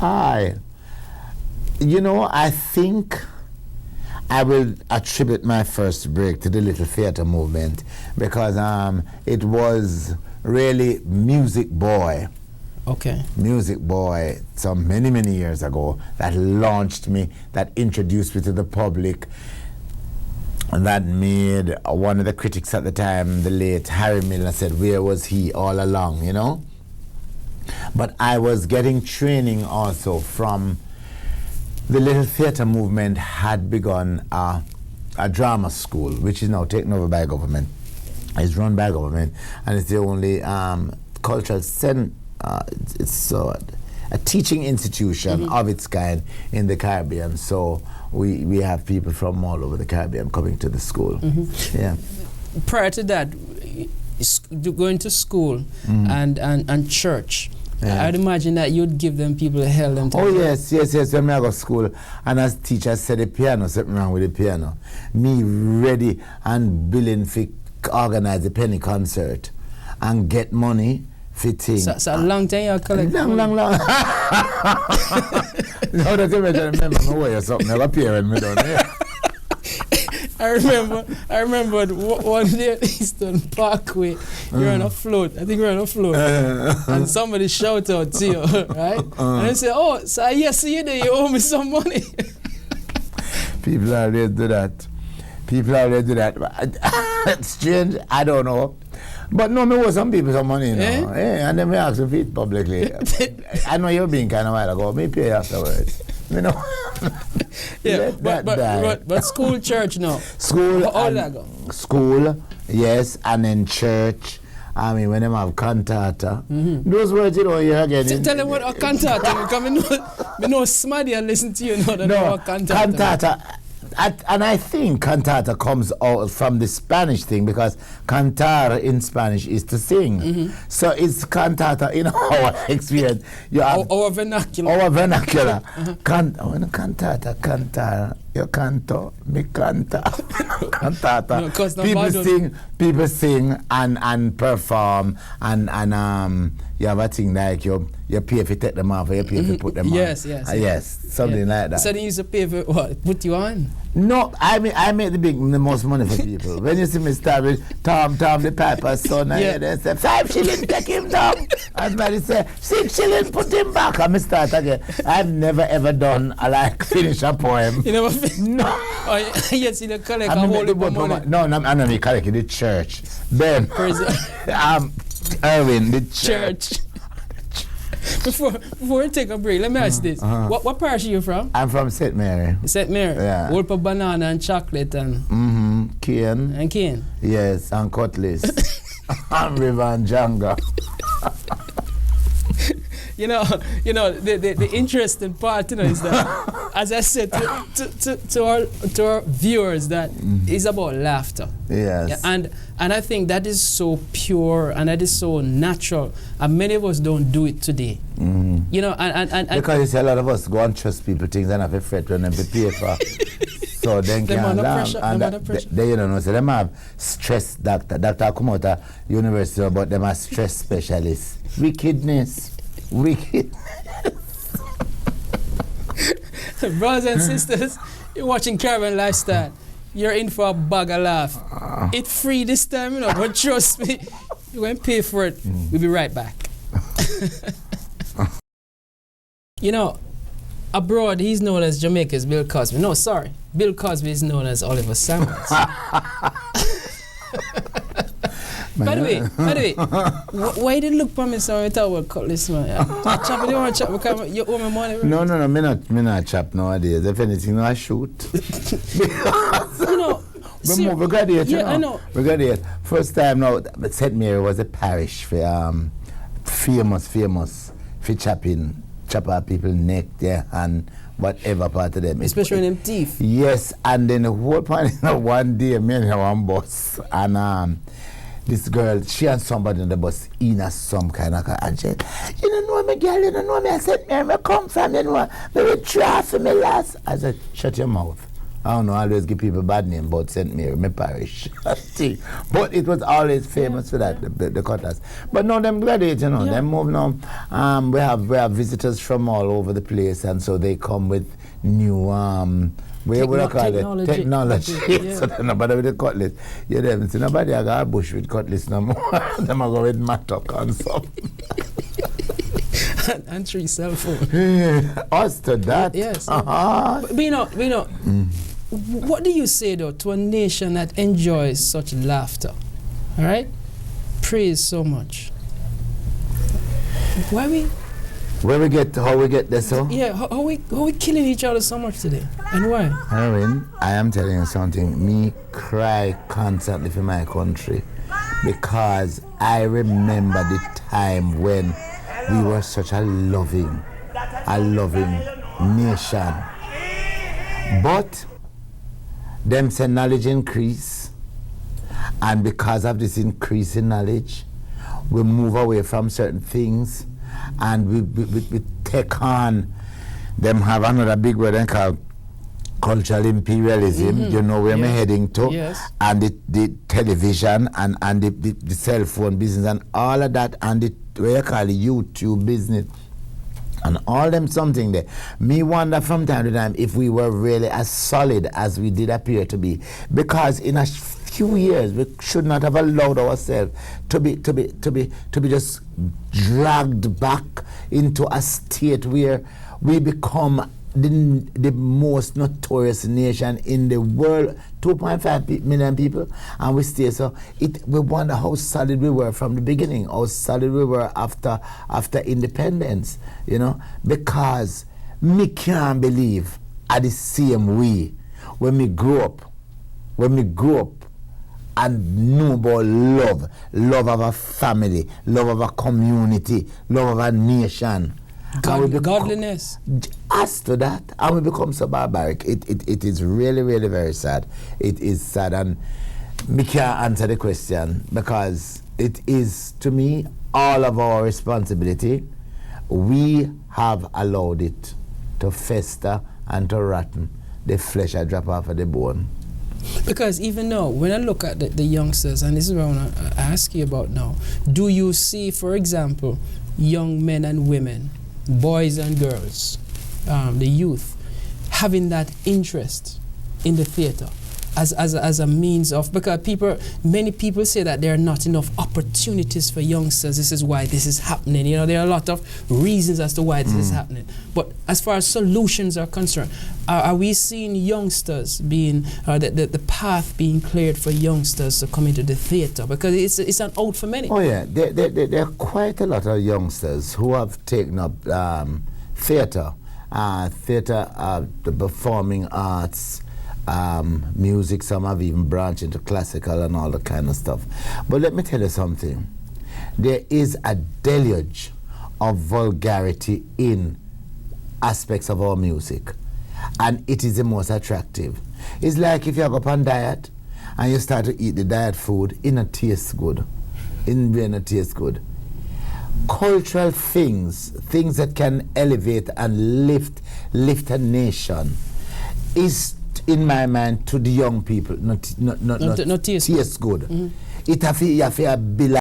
Hi. You know, I think I will attribute my first break to the Little Theatre movement because it was really Music Boy. Okay. Music Boy, some many years ago, that launched me, that introduced me to the public, and that made one of the critics at the time, the late Harry Miller, said, where was he all along, you know? But I was getting training also from the Little Theatre movement had begun a drama school, which is now taken over by government. It's run by government, and it's the only cultural it's a teaching institution of its kind in the Caribbean. So we have people from all over the Caribbean coming to the school. Yeah. Prior to that, going to school and church, yeah. I'd imagine that you'd give them people hell them time. Oh yes. When I go to school, and as teacher said the piano, something wrong with the piano. Me ready and willing to organize the penny concert and get money fitting. So a long time you collect. Long. No, that's what I remember. No way or something. I appear when me down there. I remember one day at Eastern Parkway, you're on a float. I think you're on a float. And somebody shout out to you, right? And they say, oh, so yes, you there, you owe me some money. People always do that. It's strange, I don't know. But no, me owe some people some money, you know. And then me ask them feet publicly. I know you're being kind of while ago. Me pay afterwards. You know. Yeah, but school, church, no. School. All that go. School, yes, and then church. I mean, when them have cantata, those words you know you again. Tell them what a cantata. Because me know Smaddy and listen to you know that no, cantata. And I think cantata comes out from the Spanish thing because cantar in Spanish is to sing. So it's cantata in our experience. You have our vernacular. Our vernacular. Cantata, cantar. You canto, me canta. Cantata. No, people sing and perform and you have a thing like you pay if you take them off or you pay if you put them on. Yes. Yes, something like that. So they used to pay for what? Put you on? No, I make the most money for people. When you see me start with Tom the Piper's son, and they say 5 shillings, take him down. And somebody say 6 shillings, put him back. And I start again. I've never ever done finish a poem. You never No. Oh, yes, you collect a whole heap of money. No, I'm not collect the church. Then Erwin, the church. Before we take a break, let me ask this. What parish are you from? I'm from St. Mary. St. Mary? Yeah. Whole of banana and chocolate and... Cane. And cane? Yes, and cutlass. And river and Janga. You know, the interesting part, is that, as I said to our viewers, that it's about laughter. Yes. Yeah, and I think that is so pure and that is so natural, and many of us don't do it today. And because you see a lot of us go and trust people things and have a fret when they pay for. So then can laugh. And they you know, so them have stress doctor. Doctor come out of university, but them are stress specialists. Wickedness. Brothers and sisters, you're watching Caribbean Lifestyle. You're in for a bag of laugh. It's free this time, but trust me, you're going to pay for it. We'll be right back. Abroad, he's known as Jamaica's Bill Cosby. No, sorry. Bill Cosby is known as Oliver Samuels. By the way, why did you look for me so I thought about cutlass, man? I chop it, you want to chop because you owe me money. No, me not chop nowadays. If anything, I shoot. We graduate, I know. We graduate. First time now, St. Mary was a parish for famous for chop our people's neck, their hand, whatever part of them. Especially them teeth. Yes, and then the whole point is one day, me and one bus, and this girl, she and somebody on the bus in some kind of car, and she said, you don't know me, girl, you don't know me. I said, where I come from, you know, maybe try for me last. I said, shut your mouth. I don't know, I always give people bad name about St. Mary, my parish. But it was always famous for that, the Cutlass. But now them graduate, you know, them move now. We have visitors from all over the place, and so they come with new technology. So then nobody with the cutlass. You don't see nobody I got a bush with cutlass no more. Them I go with mattock and something. and 3 cell phones. Us to that. Yes. But you know, what do you say though to a nation that enjoys such laughter? All right, praise so much. How we get this? So yeah, how we killing each other so much today, and why? Aaron, I am telling you something. Me cry constantly for my country because I remember the time when we were such a loving nation. But them say knowledge increase, and because of this increase in knowledge, we move away from certain things, and we take on. Them have another big word they call cultural imperialism. You know where we're heading to, and the television and the cell phone business and all of that, and the what you call the YouTube business. And all them something there. Me wonder from time to time if we were really as solid as we did appear to be. Because in a few years we should not have allowed ourselves to be just dragged back into a state where we become the most notorious nation in the world, 2.5 million people, and we stay so. We wonder how solid we were from the beginning, how solid we were after independence, you know, because me can't believe at the same way when we grew up and know about love of a family, love of a community, love of a nation. Godliness. As to that, and we become so barbaric. It is really, really very sad. It is sad, and me can't answer the question because it is, to me, all of our responsibility. We have allowed it to fester and to rotten. The flesh I drop off of the bone. Because even now, when I look at the youngsters, and this is what I want to ask you about now, do you see, for example, young men and women, boys and girls, the youth, having that interest in the theater as a means of, because many people say that there are not enough opportunities for youngsters. This is why this is happening. You know, there are a lot of reasons as to why this is happening. But as far as solutions are concerned, are we seeing youngsters being, the path being cleared for youngsters to come into the theater? Because it's an out for many. Oh yeah, there are quite a lot of youngsters who have taken up theater, the performing arts, music. Some have even branched into classical and all that kind of stuff. But let me tell you something. There is a deluge of vulgarity in aspects of our music, and it is the most attractive. It's like if you go up on diet and you start to eat the diet food, it not tastes good. It not tastes good. Cultural things that can elevate and lift a nation is, in my mind, to the young people, not taste good. It have to be